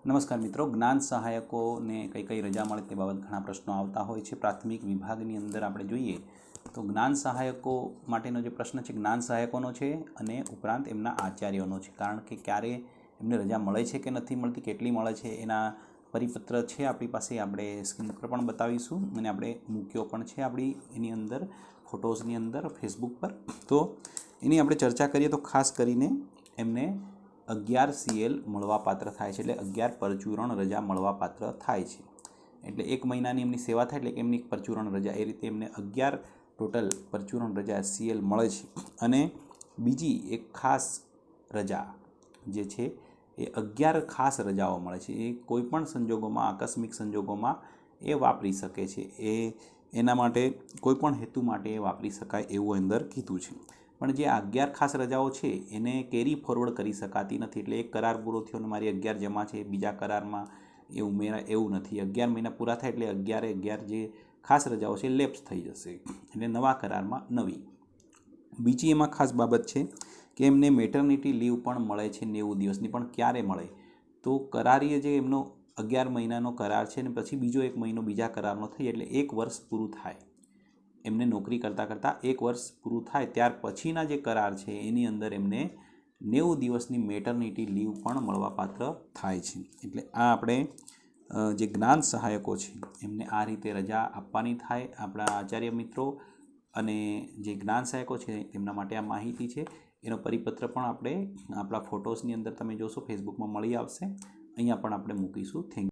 નમસ્કાર મિત્રો, જ્ઞાન સહાયકોને કઈ કઈ રજા મળે તે બાબત ઘણા પ્રશ્નો આવતા હોય છે. પ્રાથમિક વિભાગની અંદર આપણે જોઈએ તો જ્ઞાન સહાયકો માટેનો જે પ્રશ્ન છે જ્ઞાન સહાયકોનો છે અને ઉપરાંત એમના આચાર્યોનો છે. કારણ કે ક્યારે એમને રજા મળે છે કે નથી મળતી, કેટલી મળે છે, એના પરિપત્ર છે આપણી પાસે, આપણે સ્ક્રીન પર પણ બતાવીશું અને આપણે મૂક્યો પણ છે આપણી એની અંદર ફોટોઝની અંદર ફેસબુક પર. તો એની આપણે ચર્ચા કરીએ તો ખાસ કરીને એમને 11 CL મળવાપાત્ર થાય છે, એટલે 11 પરચુરણ રજા મળવાપાત્ર થાય છે. એટલે 1 મહિનાની એમની સેવા થાય એટલે કે એમની પરચુરણ રજા, એ રીતે એમને 11 ટોટલ પરચુરણ રજા CL મળે છે. અને બીજી એક ખાસ રજા જે છે એ 11 ખાસ રજાઓ મળે છે. એ કોઈપણ સંજોગોમાં, આકસ્મિક સંજોગોમાં એ વાપરી શકે છે. એના માટે કોઈપણ હેતુ માટે એ વાપરી શકાય એવું અંદર કીધું છે. પણ જે 11 ખાસ રજાઓ છે એને કેરી ફોરવર્ડ કરી શકાતી નથી. એટલે એક કરાર પૂરો થયો અને મારી 11 જમા છે, બીજા કરારમાં એ ઉમેરાય એવું નથી. 11 મહિના પૂરા થાય એટલે 11 જે ખાસ રજાઓ છે લેપ્સ થઈ જશે, એટલે નવા કરારમાં નવી. બીજી એમાં ખાસ બાબત છે કે એમને મેટર્નિટી લીવ પણ મળે છે 90 દિવસની. પણ ક્યારે મળે તો કરારીએ જે એમનો 11 મહિનાનો કરાર છે ને પછી બીજો 1 મહિનો બીજા કરારનો થઈ એટલે 1 વર્ષ પૂરું થાય, એમને નોકરી કરતાં 1 વર્ષ પૂરું થાય ત્યાર પછીના જે કરાર છે એની અંદર એમને 90 દિવસની મેટર્નિટી લીવ પણ મળવાપાત્ર થાય છે. એટલે આ આપણે જે જ્ઞાન સહાયકો છે એમને આ રીતે રજા આપવાની થાય આપણા આચાર્ય મિત્રો. અને જે જ્ઞાન સહાયકો છે તેમના માટે આ માહિતી છે. એનો પરિપત્ર પણ આપણે આપણા ફોટોસની અંદર તમે જોશો, ફેસબુકમાં મળી આવશે. અહીંયા પણ આપણે મૂકીશું. Thank you.